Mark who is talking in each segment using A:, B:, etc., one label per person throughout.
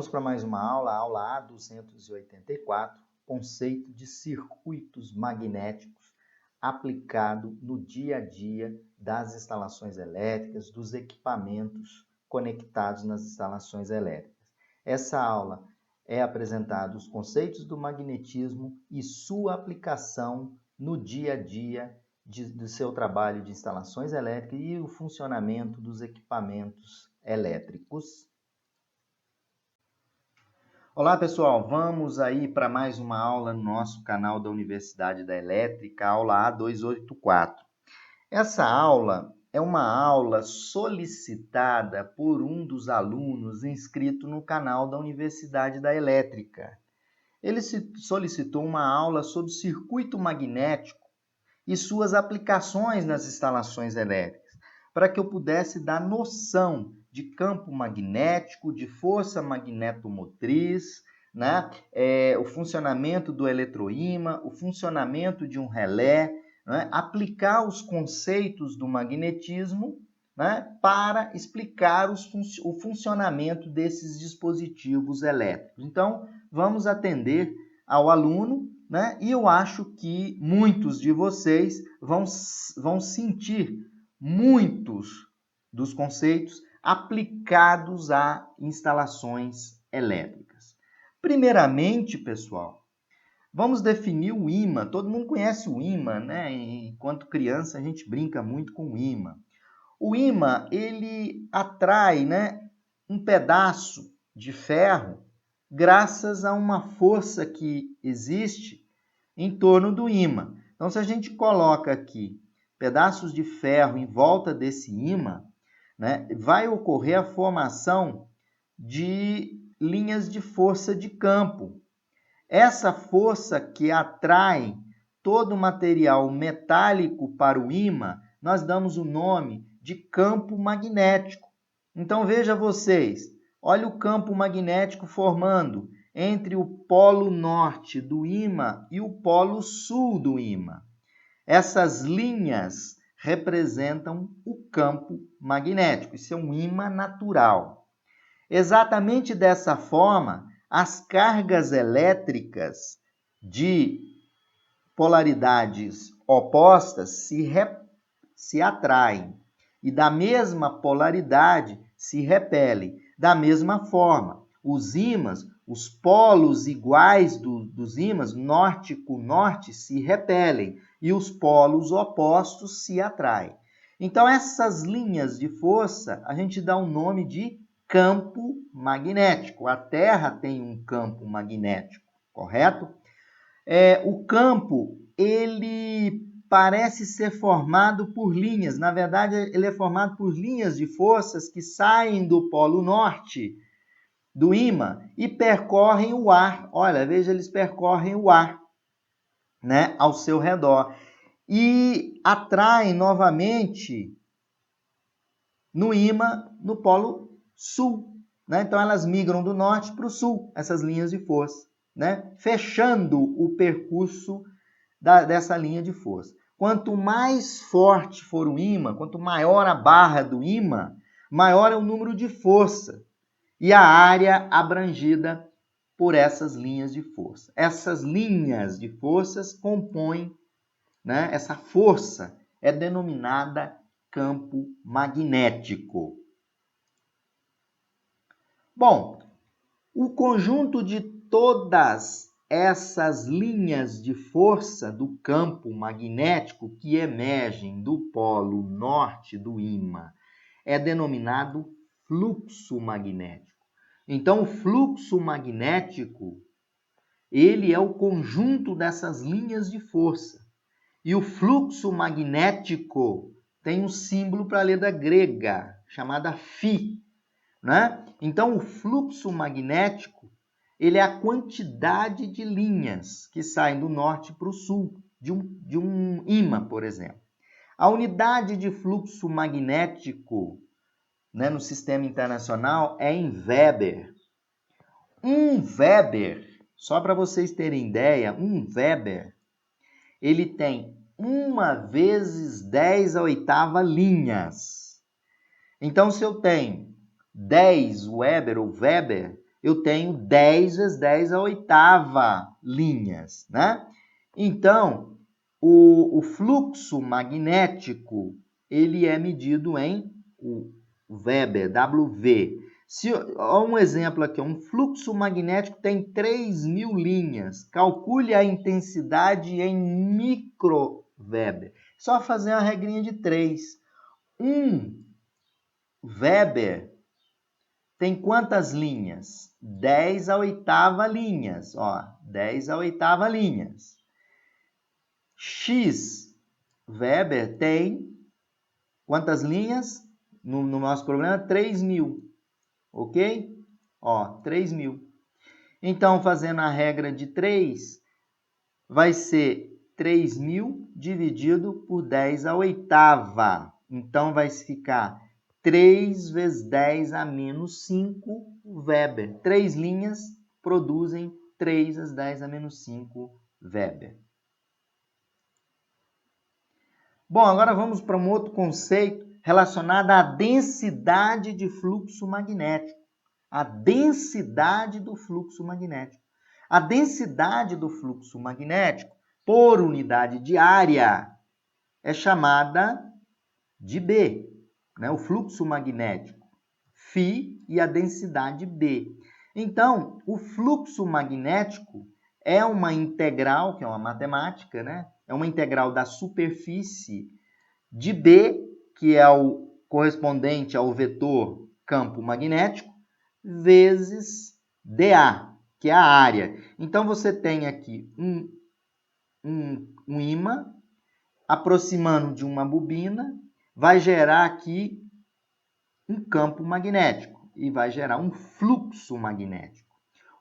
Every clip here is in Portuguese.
A: Vamos para mais uma aula, a aula A284, conceito de circuitos magnéticos aplicado no dia a dia das instalações elétricas, dos equipamentos conectados nas instalações elétricas. Essa aula é apresentada os conceitos do magnetismo e sua aplicação no dia a dia do seu trabalho de instalações elétricas e o funcionamento dos equipamentos elétricos. Olá pessoal, vamos aí para mais uma aula no nosso canal da Universidade da Elétrica, aula A284. Essa aula é uma aula solicitada por um dos alunos inscrito no canal da Universidade da Elétrica. Ele solicitou uma aula sobre circuito magnético e suas aplicações nas instalações elétricas, para que eu pudesse dar noção de campo magnético, de força magnetomotriz, né? O funcionamento do eletroímã, o funcionamento de um relé, né? Aplicar os conceitos do magnetismo, né? Para explicar o funcionamento desses dispositivos elétricos. Então, vamos atender ao aluno, né? E eu acho que muitos de vocês vão sentir muitos dos conceitos aplicados a instalações elétricas. Primeiramente, pessoal, vamos definir o ímã. Todo mundo conhece o ímã, né? Enquanto criança, a gente brinca muito com o ímã. O ímã, ele atrai, né, um pedaço de ferro graças a uma força que existe em torno do ímã. Então, se a gente coloca aqui pedaços de ferro em volta desse ímã, né, vai ocorrer a formação de linhas de força de campo. Essa força que atrai todo o material metálico para o ímã, nós damos o nome de campo magnético. Então, veja vocês, olha o campo magnético formando entre o polo norte do ímã e o polo sul do ímã. Essas linhas representam o campo magnético. Isso é um ímã natural. Exatamente dessa forma, as cargas elétricas de polaridades opostas se atraem e da mesma polaridade se repelem. Da mesma forma, os ímãs, os polos iguais dos ímãs, norte com norte, se repelem e os polos opostos se atraem. Então, essas linhas de força, a gente dá o nome de campo magnético. A Terra tem um campo magnético, correto? O campo, ele parece ser formado por linhas. Na verdade, ele é formado por linhas de forças que saem do polo norte do ímã e percorrem o ar. Olha, veja, eles percorrem o ar, né, ao seu redor e atraem novamente no ímã no polo sul, né? Então elas migram do norte para o sul, essas linhas de força, né? Fechando o percurso dessa linha de força. Quanto mais forte for o ímã, quanto maior a barra do ímã, maior é o número de força e a área abrangida por essas linhas de força. Essas linhas de forças compõem, né, essa força é denominada campo magnético. Bom, o conjunto de todas essas linhas de força do campo magnético que emergem do polo norte do ímã é denominado fluxo magnético. Então, o fluxo magnético, ele é o conjunto dessas linhas de força. E o fluxo magnético tem um símbolo para a letra grega, chamada φ, né? Então, o fluxo magnético, ele é a quantidade de linhas que saem do norte para o sul, de um ímã, por exemplo. A unidade de fluxo magnético, né, no sistema internacional é em Weber. Um Weber, só para vocês terem ideia, um Weber, ele tem 1 vezes 10 a oitava linhas. Então, se eu tenho 10 Weber ou Weber, eu tenho 10 vezes 10 a oitava linhas, né? Então, o fluxo magnético, ele é medido em Weber, WV. Olha um exemplo aqui, um fluxo magnético tem 3.000 linhas. Calcule a intensidade em microweber. Só fazer uma regrinha de 3. 1 Weber tem quantas linhas? 10 a oitava linhas. Ó, 10 a oitava linhas. X Weber tem quantas linhas? No nosso problema, 3.000. Ok? Ó, 3.000. Então, fazendo a regra de 3, vai ser 3.000 dividido por 10 a oitava. Então, vai ficar 3 vezes 10 a menos 5 Weber. 3 linhas produzem 3 vezes 10 a menos 5 Weber. Bom, agora vamos para um outro conceito relacionado à densidade de fluxo magnético. A densidade do fluxo magnético. A densidade do fluxo magnético, por unidade de área, é chamada de B, né? O fluxo magnético, φ, e a densidade B. Então, o fluxo magnético é uma integral, que é uma matemática, né? É uma integral da superfície de B, que é o correspondente ao vetor campo magnético, vezes dA, que é a área. Então, você tem aqui um ímã aproximando de uma bobina, vai gerar aqui um campo magnético e vai gerar um fluxo magnético.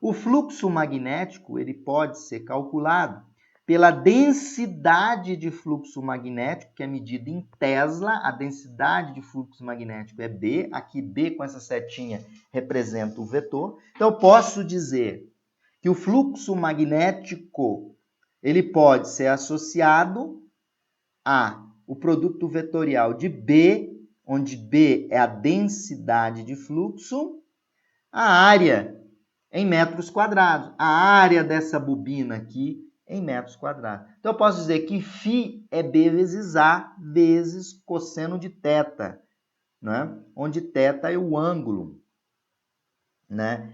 A: O fluxo magnético ele pode ser calculado pela densidade de fluxo magnético, que é medida em Tesla. A densidade de fluxo magnético é B. Aqui B com essa setinha representa o vetor. Então, eu posso dizer que o fluxo magnético ele pode ser associado a o produto vetorial de B, onde B é a densidade de fluxo, a área em metros quadrados. A área dessa bobina aqui em metros quadrados. Então, eu posso dizer que φ é B vezes A vezes cosseno de θ, né? Onde θ é o ângulo, né?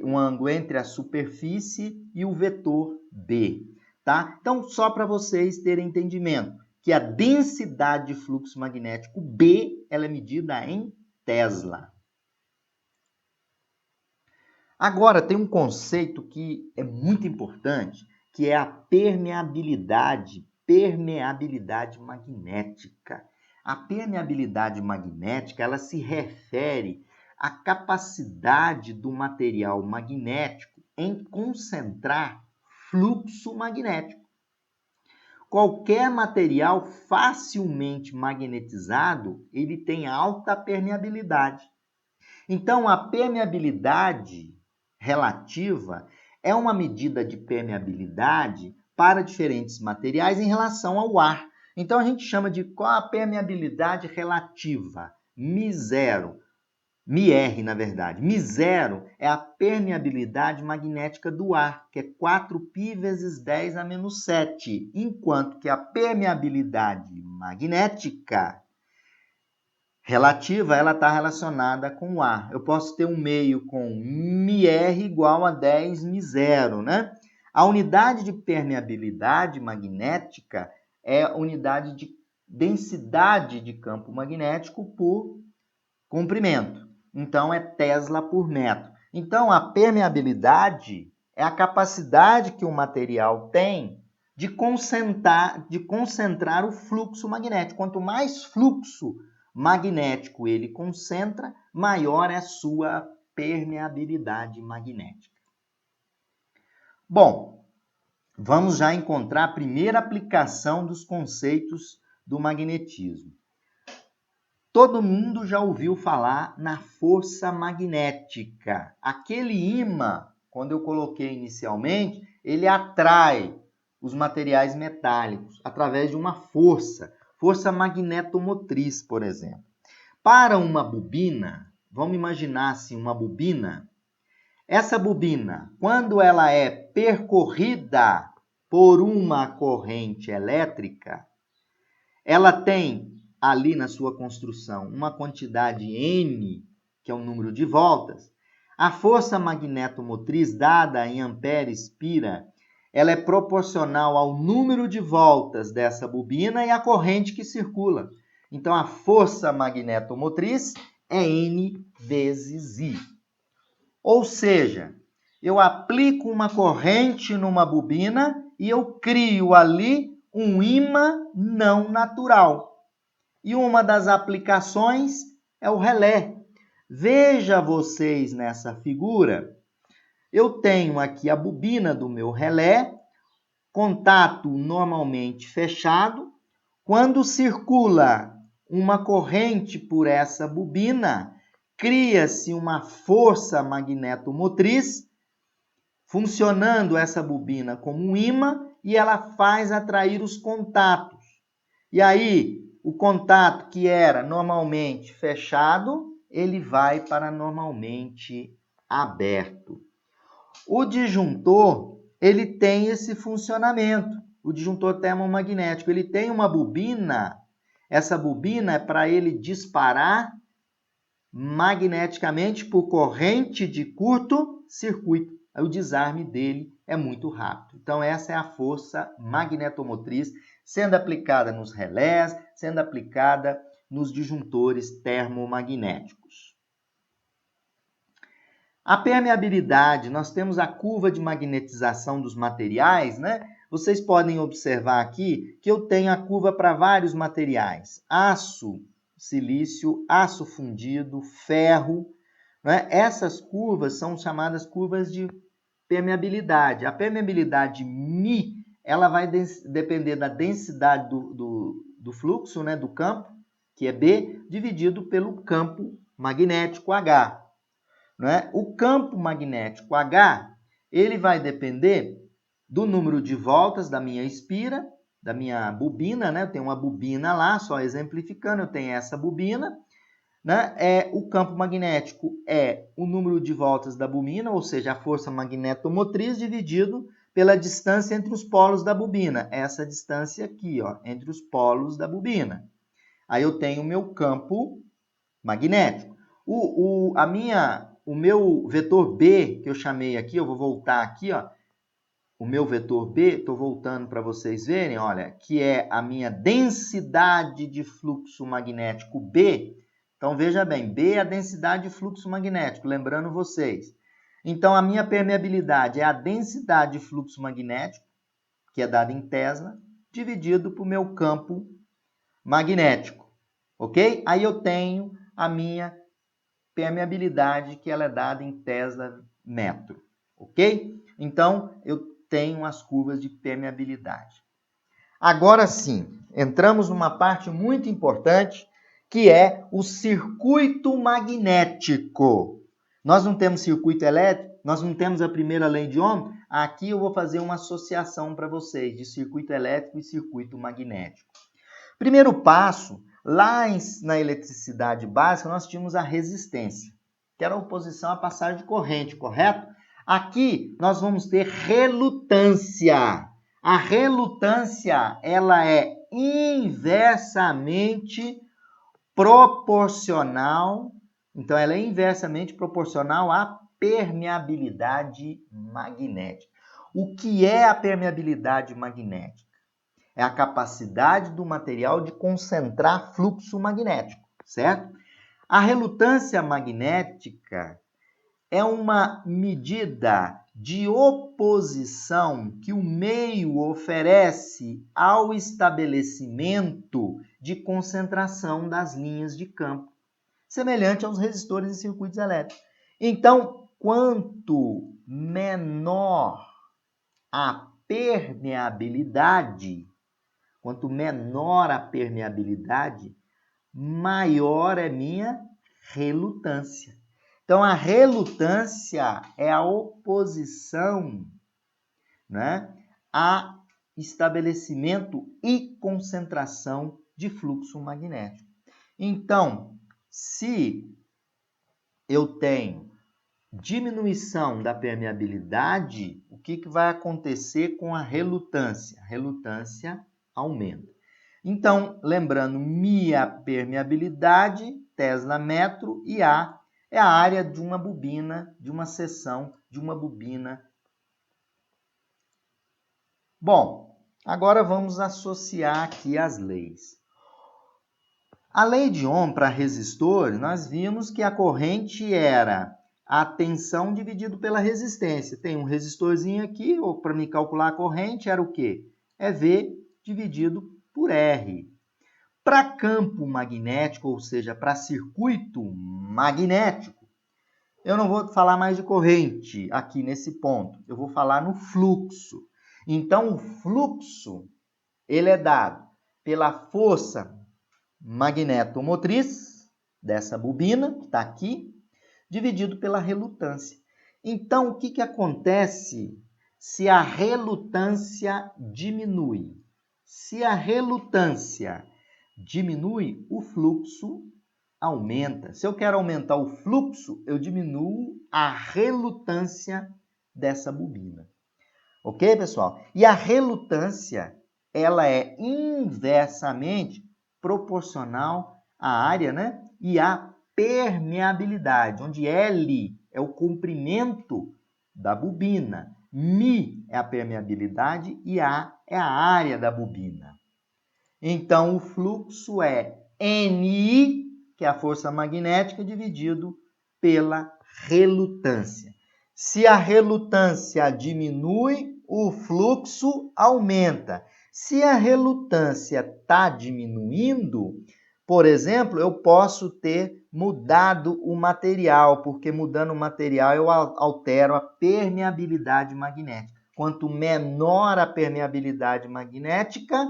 A: Um ângulo entre a superfície e o vetor B. Tá? Então, só para vocês terem entendimento, que a densidade de fluxo magnético B ela é medida em Tesla. Agora, tem um conceito que é muito importante, que é a permeabilidade magnética. A permeabilidade magnética, ela se refere à capacidade do material magnético em concentrar fluxo magnético. Qualquer material facilmente magnetizado, ele tem alta permeabilidade. Então, a permeabilidade relativa é uma medida de permeabilidade para diferentes materiais em relação ao ar. Então, a gente chama de qual a permeabilidade relativa? μ0. μr, na verdade. μ0 é a permeabilidade magnética do ar, que é 4π vezes 10 a menos 7, enquanto que a permeabilidade magnética relativa, ela está relacionada com o ar. Eu posso ter um meio com μr igual a 10 μ0, né? A unidade de permeabilidade magnética é a unidade de densidade de campo magnético por comprimento. Então, é Tesla por metro. Então, a permeabilidade é a capacidade que o material tem de concentrar o fluxo magnético. Quanto mais fluxo magnético ele concentra, maior é a sua permeabilidade magnética. Bom, vamos já encontrar a primeira aplicação dos conceitos do magnetismo. Todo mundo já ouviu falar na força magnética. Aquele ímã, quando eu coloquei inicialmente, ele atrai os materiais metálicos através de uma força magnetomotriz, por exemplo. Para uma bobina, vamos imaginar assim, uma bobina Essa bobina, quando ela é percorrida por uma corrente elétrica, ela tem ali na sua construção uma quantidade N, que é o número de voltas. A força magnetomotriz dada em amperes-pira, ela é proporcional ao número de voltas dessa bobina e à corrente que circula. Então, a força magnetomotriz é N vezes I. Ou seja, eu aplico uma corrente numa bobina e eu crio ali um ímã não natural. E uma das aplicações é o relé. Veja vocês nessa figura, eu tenho aqui a bobina do meu relé, contato normalmente fechado. Quando circula uma corrente por essa bobina, cria-se uma força magnetomotriz, funcionando essa bobina como um ímã, e ela faz atrair os contatos. E aí, o contato que era normalmente fechado, ele vai para normalmente aberto. O disjuntor, ele tem esse funcionamento, o disjuntor termomagnético. Ele tem uma bobina, essa bobina é para ele disparar magneticamente por corrente de curto circuito. O desarme dele é muito rápido. Então, essa é a força magnetomotriz sendo aplicada nos relés, sendo aplicada nos disjuntores termomagnéticos. A permeabilidade, nós temos a curva de magnetização dos materiais, né? Vocês podem observar aqui que eu tenho a curva para vários materiais. Aço, silício, aço fundido, ferro, né? Essas curvas são chamadas curvas de permeabilidade. A permeabilidade μ, ela vai depender da densidade do fluxo, né? Do campo, que é B, dividido pelo campo magnético H. Né? O campo magnético H, ele vai depender do número de voltas da minha espira, da minha bobina, né? Eu tenho uma bobina lá, só exemplificando, eu tenho essa bobina, né? O campo magnético é o número de voltas da bobina, ou seja, a força magnetomotriz dividido pela distância entre os polos da bobina. Essa distância aqui, ó, entre os polos da bobina. Aí eu tenho o meu campo magnético. O meu vetor B, que eu chamei aqui, eu vou voltar aqui, ó. O meu vetor B, estou voltando para vocês verem, olha, que é a minha densidade de fluxo magnético B. Então, veja bem, B é a densidade de fluxo magnético, lembrando vocês. Então, a minha permeabilidade é a densidade de fluxo magnético, que é dada em Tesla, dividido por meu campo magnético, ok? Aí eu tenho a minha permeabilidade, que ela é dada em Tesla metro, ok? Então, eu tenho as curvas de permeabilidade. Agora sim, entramos numa parte muito importante, que é o circuito magnético. Nós não temos circuito elétrico, nós não temos a primeira lei de Ohm. Aqui eu vou fazer uma associação para vocês de circuito elétrico e circuito magnético. Primeiro passo, lá na eletricidade básica, nós tínhamos a resistência, que era a oposição à passagem de corrente, correto? Aqui nós vamos ter relutância. A relutância, ela é inversamente proporcional, então ela é inversamente proporcional à permeabilidade magnética. O que é a permeabilidade magnética? É a capacidade do material de concentrar fluxo magnético, certo? A relutância magnética é uma medida de oposição que o meio oferece ao estabelecimento de concentração das linhas de campo, semelhante aos resistores e circuitos elétricos. Então, quanto menor a permeabilidade, quanto menor a permeabilidade, maior é minha relutância. Então, a relutância é a oposição, né, a estabelecimento e concentração de fluxo magnético. Então, se eu tenho diminuição da permeabilidade, o que vai acontecer com a relutância? A relutância aumenta. Então, lembrando, μ é a permeabilidade, Tesla metro, e A é a área de uma bobina, de uma seção de uma bobina. Bom, agora vamos associar aqui as leis. A lei de Ohm para resistor, nós vimos que a corrente era a tensão dividido pela resistência. Tem um resistorzinho aqui, ou para me calcular a corrente, era o quê? É V dividido por R. Para campo magnético, ou seja, para circuito magnético, eu não vou falar mais de corrente aqui nesse ponto, eu vou falar no fluxo. Então, o fluxo, ele é dado pela força magnetomotriz dessa bobina, que está aqui, dividido pela relutância. Então, o que acontece se a relutância diminui? Se a relutância diminui, o fluxo aumenta. Se eu quero aumentar o fluxo, eu diminuo a relutância dessa bobina. Ok, pessoal? E a relutância, ela é inversamente proporcional à área, né? E à permeabilidade, onde L é o comprimento da bobina, μ é a permeabilidade e A é a área da bobina. Então, o fluxo é Ni, que é a força magnética, dividido pela relutância. Se a relutância diminui, o fluxo aumenta. Se a relutância está diminuindo, por exemplo, eu posso ter mudado o material, porque mudando o material eu altero a permeabilidade magnética. Quanto menor a permeabilidade magnética,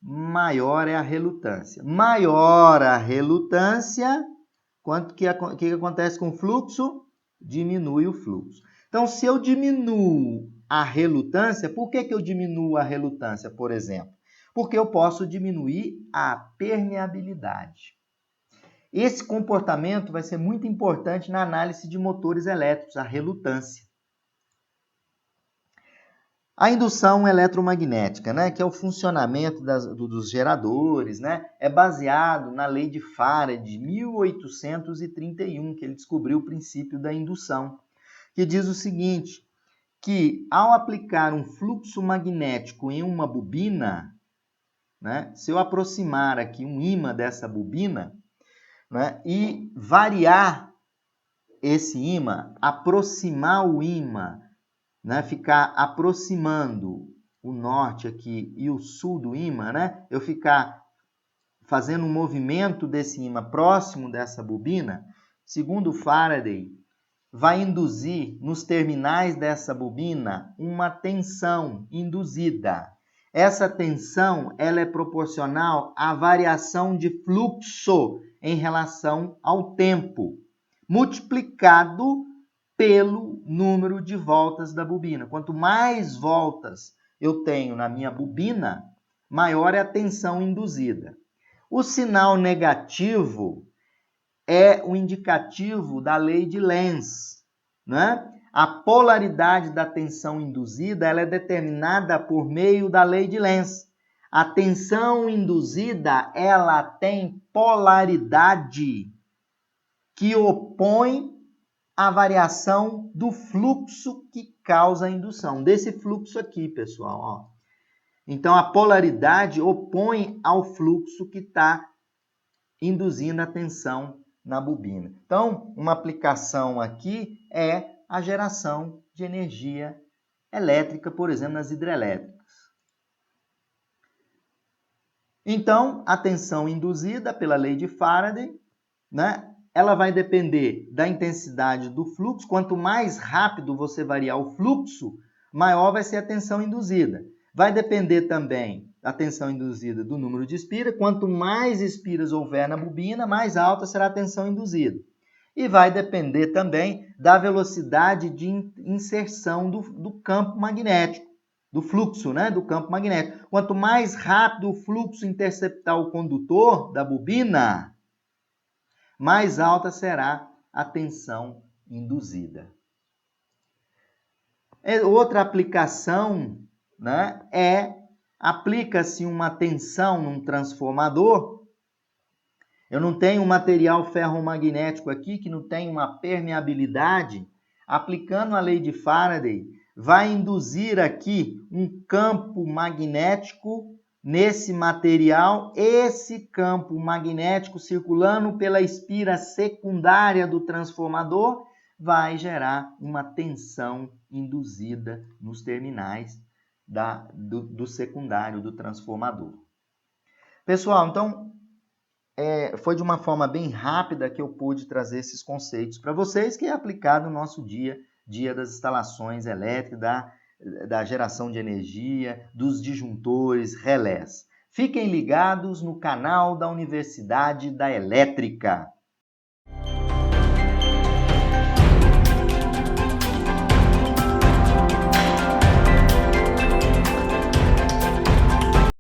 A: maior é a relutância. Maior a relutância, quanto que acontece com o fluxo? Diminui o fluxo. Então, se eu diminuo a relutância, por que eu diminuo a relutância, por exemplo? Porque eu posso diminuir a permeabilidade. Esse comportamento vai ser muito importante na análise de motores elétricos, a relutância. A indução eletromagnética, né, que é o funcionamento dos geradores, né, é baseado na lei de Faraday de 1831, que ele descobriu o princípio da indução, que diz o seguinte, que ao aplicar um fluxo magnético em uma bobina, né, se eu aproximar aqui um ímã dessa bobina, né, e variar esse ímã, aproximar o ímã, né, ficar aproximando o norte aqui e o sul do ímã, né, eu ficar fazendo um movimento desse ímã próximo dessa bobina, segundo Faraday, vai induzir nos terminais dessa bobina uma tensão induzida. Essa tensão ela é proporcional à variação de fluxo em relação ao tempo, multiplicado pelo número de voltas da bobina. Quanto mais voltas eu tenho na minha bobina, maior é a tensão induzida. O sinal negativo é o indicativo da lei de Lenz, né? A polaridade da tensão induzida ela é determinada por meio da lei de Lenz. A tensão induzida ela tem polaridade que opõe a variação do fluxo que causa a indução. Desse fluxo aqui, pessoal. Ó. Então, a polaridade opõe ao fluxo que está induzindo a tensão na bobina. Então, uma aplicação aqui é a geração de energia elétrica, por exemplo, nas hidrelétricas. Então, a tensão induzida pela lei de Faraday, né? Ela vai depender da intensidade do fluxo. Quanto mais rápido você variar o fluxo, maior vai ser a tensão induzida. Vai depender também da tensão induzida do número de espiras. Quanto mais espiras houver na bobina, mais alta será a tensão induzida. E vai depender também da velocidade de inserção do campo magnético, do fluxo, né, do campo magnético. Quanto mais rápido o fluxo interceptar o condutor da bobina, mais alta será a tensão induzida. Outra aplicação, né, aplica-se uma tensão num transformador. Eu não tenho um material ferromagnético aqui que não tem uma permeabilidade. Aplicando a lei de Faraday, vai induzir aqui um campo magnético nesse material. Esse campo magnético circulando pela espira secundária do transformador vai gerar uma tensão induzida nos terminais do secundário do transformador. Pessoal, então, foi de uma forma bem rápida que eu pude trazer esses conceitos para vocês, que é aplicado no nosso dia das instalações elétricas, da geração de energia, dos disjuntores, relés. Fiquem ligados no canal da Universidade da Elétrica.